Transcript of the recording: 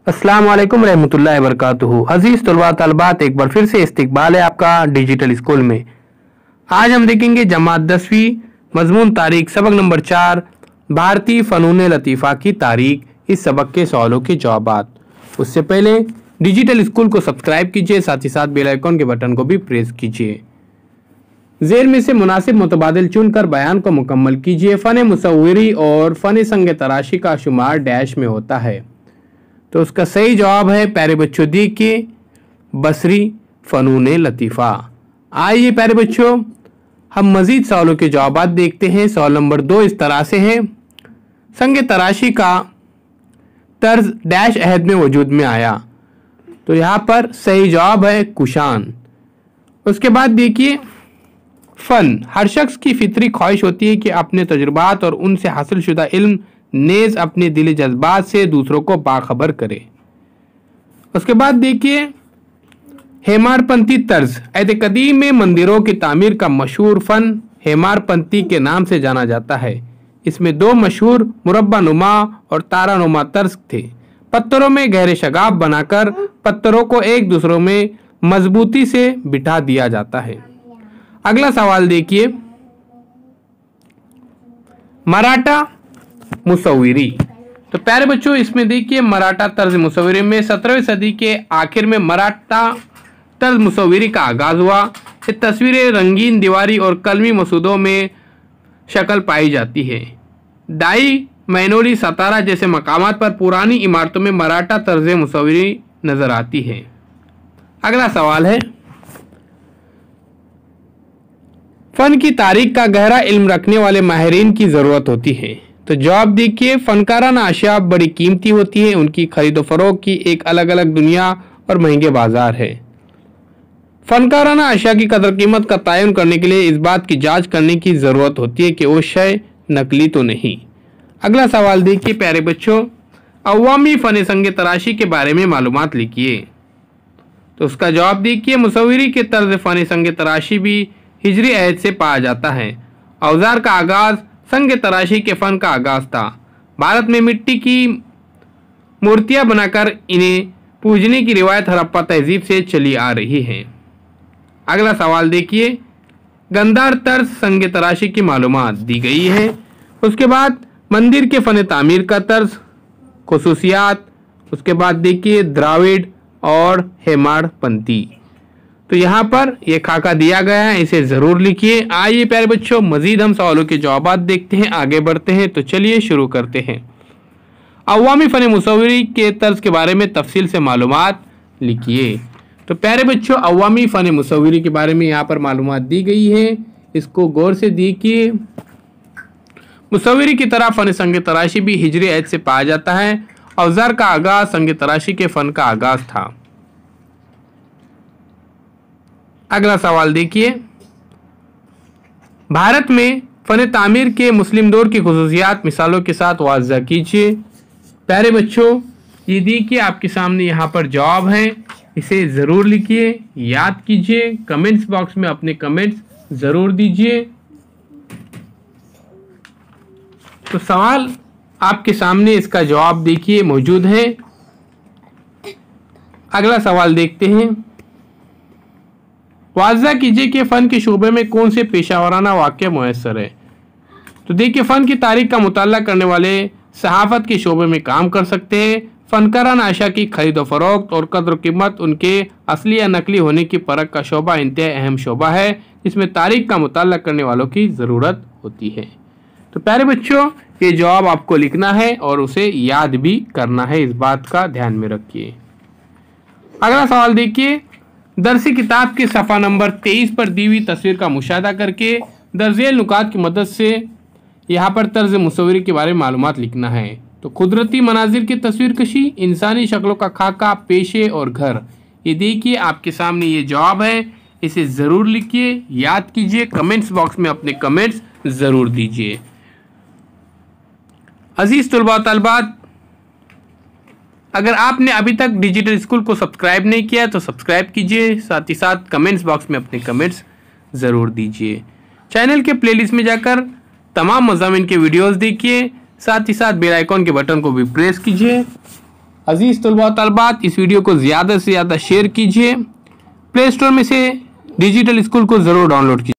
अस्सलाम वालेकुम रहमतुल्लाहि वबरकातुहू। अजीज तलबा तलबात, एक बार फिर से इस्तकबाल है आपका डिजिटल स्कूल में। आज हम देखेंगे जमात 10वीं मजमून तारीख सबक नंबर 4 भारतीय फ़नून लतीफ़ा की तारीख, इस सबक के सवालों के जवाबात। उससे पहले डिजिटल स्कूल को सब्सक्राइब कीजिए, साथ ही साथ बेल आइकॉन के बटन को भी प्रेस कीजिए। ज़ेल में से मुनासिब मुतबादिल चुनकर बयान को मुकम्मल कीजिए। फ़न मुसव्विरी और फ़न संग तराशी का शुमार डैश में होता है। तो उसका सही जवाब है प्यारे बच्चों देखिए बसरी फ़नून लतीफ़ा। आइए प्यारे बच्चों हम मज़ीद सवालों के जवाबात देखते हैं। सवाल नंबर 2 इस तरह से है, संग तराशी का तर्ज डैश अहद में वजूद में आया। तो यहाँ पर सही जवाब है कुशान। उसके बाद देखिए फ़न, हर शख्स की फितरी ख्वाहिश होती है कि अपने तजुर्बात और उनसे हासिल शुदा इल्म नेज अपने दिल जज्बात से दूसरों को बाखबर करे। उसके बाद देखिए हेमारपंती तर्ज, अहद कदीम में मंदिरों की तामीर का मशहूर फ़न हेमारपंती के नाम से जाना जाता है। इसमें 2 मशहूर मुरब्बा नुमा और तारा नुमा तर्ज थे। पत्थरों में गहरे शगाफ बनाकर पत्थरों को एक दूसरों में मजबूती से बिठा दिया जाता है। अगला सवाल देखिए, मराठा मुसव्विरी। तो प्यारे बच्चों इसमें देखिए मराठा तर्ज मुसव्विरी में 17वीं सदी के आखिर में मराठा तर्ज मुसव्विरी का आगाज हुआ। ये तस्वीरें रंगीन दीवारी और कलमी मसूदों में शक्ल पाई जाती है। दाई मैनोली सतारा जैसे मकामात पर पुरानी इमारतों में मराठा तर्ज मुसव्विरी नजर आती है। अगला सवाल है, फन की तारीख का गहरा इल्म रखने वाले माहिरीन की जरूरत होती है। तो जवाब देखिए फनकाराना अशिया बड़ी कीमती होती है, उनकी खरीदो फरोख्त की एक अलग अलग दुनिया और महंगे बाजार है। फनकाराना अशिया की कदर कीमत का तयन करने के लिए इस बात की जांच करने की ज़रूरत होती है कि वो शय नकली तो नहीं। अगला सवाल देखिए प्यारे बच्चों, अवामी फ़न संग तराशी के बारे में मालूमात लिखिए। तो उसका जवाब देखिए मुसव्विरी के तर्ज फ़न संग तराशी भी हिजरी अहद से पाया जाता है। औजार का आगाज़ संग तराशी के फ़न का आगाज़ था। भारत में मिट्टी की मूर्तियां बनाकर इन्हें पूजने की रिवायत हड़प्पा तहजीब से चली आ रही है। अगला सवाल देखिए, गंधार तर्ज संग तराशी की मालूमात दी गई है। उसके बाद मंदिर के फ़न तामीर का तर्ज, खुसूसियात, उसके बाद देखिए द्राविड़ और हेमाड़पंती। तो यहाँ पर यह खाका दिया गया है, इसे ज़रूर लिखिए। आइए प्यारे बच्चों मज़ीद हम सवालों के जवाबात देखते हैं, आगे बढ़ते हैं। तो चलिए शुरू करते हैं। अवामी फ़न मुसव्विरी के तर्ज के बारे में तफसील से मालूमात लिखिए। तो प्यारे बच्चों अवामी फ़न मुसव्विरी के बारे में यहाँ पर मालूमात दी गई है, इसको गौर से देखिए। मुसव्विरी की तरह फ़न संग तराशी भी हिजरी अहद से पाया जाता है। औजार का आगाज़ संग तराशी के फ़न का आगाज़ था। अगला सवाल देखिए, भारत में फ़न तामीर के मुस्लिम दौर की खुसूसियात मिसालों के साथ वाज़ह कीजिए। प्यारे बच्चों ये देखिए आपके सामने यहाँ पर जवाब है, इसे ज़रूर लिखिए, याद कीजिए, कमेंट्स बॉक्स में अपने कमेंट्स ज़रूर दीजिए। तो सवाल आपके सामने, इसका जवाब देखिए मौजूद है। अगला सवाल देखते हैं, वाज़ह कीजिए कि फ़न के शोबे में कौन से पेशावराना वाक़या मुयस्सर है। तो देखिए फ़न की तारीख का मुताला करने वाले सहाफ़त के शोबे में काम कर सकते हैं। फ़नकाराना अशिया की खरीद फरोख्त और कदर कीमत उनके असली या नकली होने की परख का शोबा इंतहाई अहम शोबा है, जिसमें तारीख का मुताला करने वालों की ज़रूरत होती है। तो प्यारे बच्चों ये जवाब आपको लिखना है और उसे याद भी करना है, इस बात का ध्यान में रखिए। अगला सवाल देखिए, दरसी किताब के सफ़ा नंबर 23 पर दी हुई तस्वीर का मुशाहदा करके दर्जेल नुकात की मदद से यहाँ पर तर्ज मुसव्विरी के बारे में मालूमात लिखना है। तो कुदरती मनाजिर की तस्वीर कशी, इंसानी शक्लों का खाका, पेशे और घर। ये देखिए आपके सामने ये जवाब है, इसे ज़रूर लिखिए, याद कीजिए, कमेंट्स बॉक्स में अपने कमेंट्स ज़रूर दीजिए। अजीज़ तलबा तलबात, अगर आपने अभी तक डिजिटल स्कूल को सब्सक्राइब नहीं किया तो सब्सक्राइब कीजिए, साथ ही साथ कमेंट्स बॉक्स में अपने कमेंट्स ज़रूर दीजिए। चैनल के प्लेलिस्ट में जाकर तमाम मज़ामिन के वीडियोस देखिए, साथ ही साथ बेल आइकॉन के बटन को भी प्रेस कीजिए। अजीज तलबा तलबात, इस वीडियो को ज़्यादा से ज़्यादा शेयर कीजिए। प्ले स्टोर में से डिजिटल स्कूल को ज़रूर डाउनलोड कीजिए।